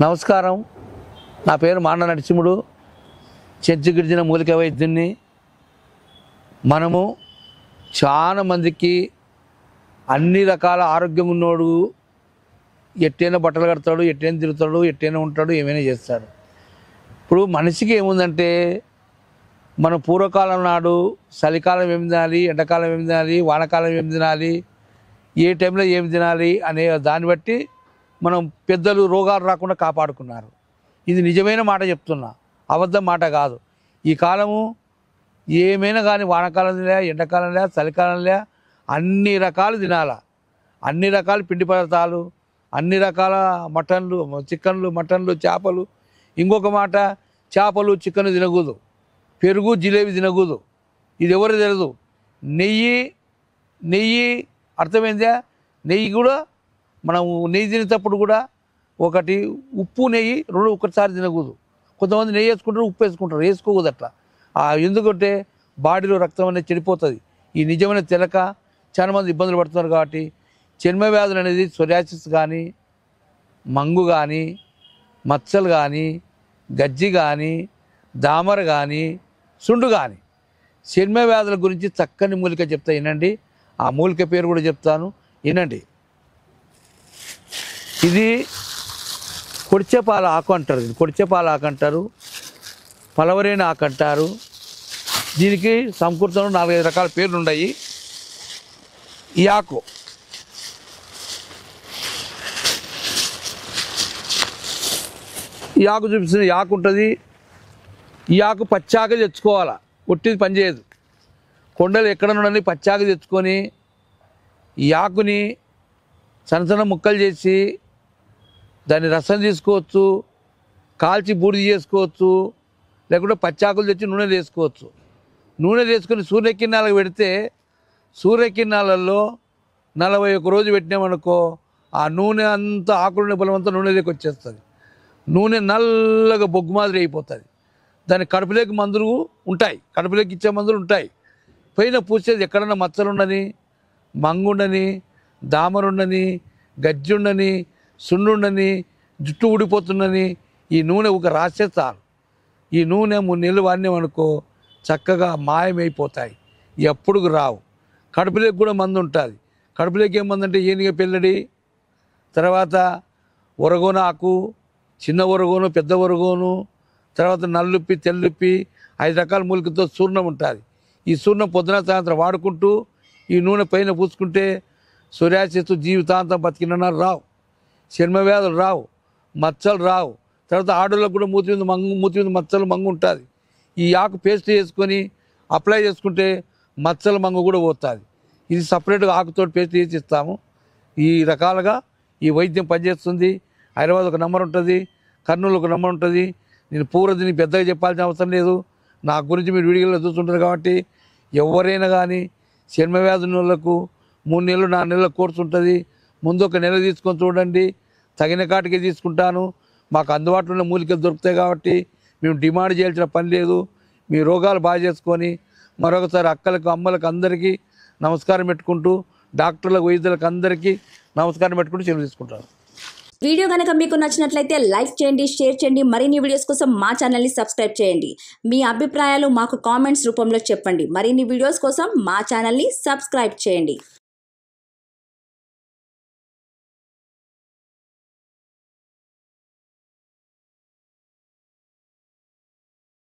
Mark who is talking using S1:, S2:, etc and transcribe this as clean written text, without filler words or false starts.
S1: నమస్కారం. నా పేరు మాండ నరసింహుడు, చెంచు గిరిజన మూలిక వైద్యుని. మనము చాలా మందికి అన్ని రకాల ఆరోగ్యం ఉన్నోడు ఎట్టైనా బట్టలు కడతాడు, ఎట్టైనా తిరుగుతాడు, ఎట్టైనా ఉంటాడు, ఏమైనా చేస్తాడు. ఇప్పుడు మనిషికి ఏముందంటే, మనం పూర్వకాలం నాడు చలికాలం ఏమి తినాలి, ఎండాకాలం ఏమి తినాలి, వానకాలం ఏమి తినాలి, ఏ టైంలో ఏమి తినాలి అనే దాన్ని బట్టి మనం పెద్దలు రోగాలు రాకుండా కాపాడుకున్నారు. ఇది నిజమైన మాట చెప్తున్నా, అబద్ధం మాట కాదు. ఈ కాలము ఏమైనా కానీ వానకాలంలో, ఎండాకాలంలో, చలికాలంలో అన్ని రకాలు తినాలా, అన్ని రకాల పిండి పదార్థాలు, అన్ని రకాల మటన్లు, చికెన్లు, మటన్లు, చేపలు. ఇంకొక మాట, చేపలు చికెన్ తినకూడదు, పెరుగు జిలేబీ తినకూడదు. ఇది ఎవరు తెలియదు. నెయ్యి అర్థమైందా? నెయ్యి కూడా మనం నెయ్యి తినేటప్పుడు కూడా ఒకటి ఉప్పు నెయ్యి రెండు ఒకటిసారి తినకూడదు. కొంతమంది నెయ్యి వేసుకుంటారు, ఉప్పు వేసుకుంటారు, వేసుకోకూడదు అట్లా. ఎందుకంటే బాడీలో రక్తం అనేది చెడిపోతుంది. ఈ నిజమైన తెలక చాలామంది ఇబ్బందులు పడుతున్నారు. కాబట్టి చర్మ వ్యాధులు అనేది సొరియాసిస్ కానీ, మంగు కానీ, మచ్చలు కానీ, గజ్జి కానీ, దామర కానీ, సుండు కానీ, చర్మ వ్యాధుల గురించి చక్కని మూలిక చెప్తా వినండి. ఆ మూలిక పేరు కూడా చెప్తాను, వినండి. ఇది కొడిచేపాల ఆకు అంటారు. ఇది కొడిచేపాల ఆకు అంటారు, పలవరేణ ఆకు అంటారు. దీనికి సంస్కృతంలో 4-5 రకాల పేర్లు ఉన్నాయి. ఈ ఆకు చూపిస్తుంది. ఈ ఆకు ఉంటుంది. ఈ ఆకు పచ్చాకు తెచ్చుకోవాలా, ఒట్టిది పనిచేయదు. కొండలు ఎక్కడ నుండి పచ్చాకు తెచ్చుకొని ఈ ఆకుని సన్న సన్న ముక్కలు చేసి దాన్ని రసం తీసుకోవచ్చు, కాల్చి బూడిద చేసుకోవచ్చు, లేకుంటే పచ్చాకులు తెచ్చి నూనె వేసుకోవచ్చు. నూనె వేసుకొని సూర్యకిరణాలకు పెడితే సూర్యకిరణాలలో 41 రోజు పెట్టినామనుకో, ఆ నూనె అంతా ఆకులుండే బలం అంతా నూనెలోకి వచ్చేస్తుంది. నూనె నల్లగా బొగ్గు మాదిరి అయిపోతుంది. దాని కడుపులోకి మందులు ఉంటాయి, కడుపులోకి ఇచ్చే మందులు ఉంటాయి. పైన పూసేది ఎక్కడన్నా మచ్చలుండని, మంగుండని, దామరుండని, గజ్జుండని, సున్నుండని, జుట్టు ఊడిపోతుందని ఈ నూనె ఒక రాసేస్తారు. ఈ నూనె 3 నెలలు వాడినామనుకో చక్కగా మాయమైపోతాయి, ఎప్పుడు రావు. కడుపులోకి కూడా మందు ఉంటుంది. కడుపులోకి ఏం మందు అంటే ఏనుగ పెళ్ళడి, తర్వాత ఒరగోన ఆకు, చిన్న ఒరగోను, పెద్ద ఒరగోను, తర్వాత నల్లుప్పి, తెల్లుప్పి, 5 రకాల మూలికతో చూర్ణం ఉంటుంది. ఈ చూర్ణం పొద్దున సాయంత్రం వాడుకుంటూ ఈ నూనె పైన పూసుకుంటే సొరియాసిస్ జీవితాంతం బతికిన రావు, చర్మ వ్యాధులు రావు, మచ్చలు రావు. తర్వాత ఆడోళ్ళకు కూడా మూతి మీద మచ్చలు మంగు ఉంటుంది. ఈ ఆకు పేస్ట్ చేసుకొని అప్లై చేసుకుంటే మచ్చల మంగు కూడా పోతుంది. ఇది సపరేట్గా ఆకుతో పేస్ట్ చేసి ఇస్తాము. ఈ రకాలుగా ఈ వైద్యం పనిచేస్తుంది. హైదరాబాద్ ఒక నెంబర్ ఉంటుంది, కర్నూలు ఒక నెంబర్ ఉంటుంది. నేను దీన్ని పెద్దగా చెప్పాల్సిన అవసరం లేదు. నా గురించి మీరు వీడియోలో చూస్తుంటారు. కాబట్టి ఎవరైనా కానీ చర్మ వ్యాధి వాళ్ళకు 3 నెలలు 4 నెలల కోర్సు ఉంటుంది. ముందు 1 నెల తీసుకొని చూడండి, తగిన కాటికి తీసుకుంటాను. మాకు అందుబాటులో ఉన్న మూలికలు దొరుకుతాయి కాబట్టి మేము డిమాండ్ చేయాల్సిన పని లేదు. మీ రోగాలు బాగా చేసుకొని మరొకసారి అక్కలకు, అమ్మలకు అందరికీ నమస్కారం పెట్టుకుంటూ, డాక్టర్లకు, వైద్యులకు అందరికీ నమస్కారం పెట్టుకుంటూ సెలవు తీసుకుంటాను.
S2: వీడియో కనుక మీకు నచ్చినట్లయితే లైక్ చేయండి, షేర్ చేయండి. మరిన్ని వీడియోస్ కోసం మా ఛానల్ని సబ్స్క్రైబ్ చేయండి. మీ అభిప్రాయాలు మాకు కామెంట్స్ రూపంలో చెప్పండి. మరిన్ని వీడియోస్ కోసం మా ఛానల్ని సబ్స్క్రైబ్ చేయండి.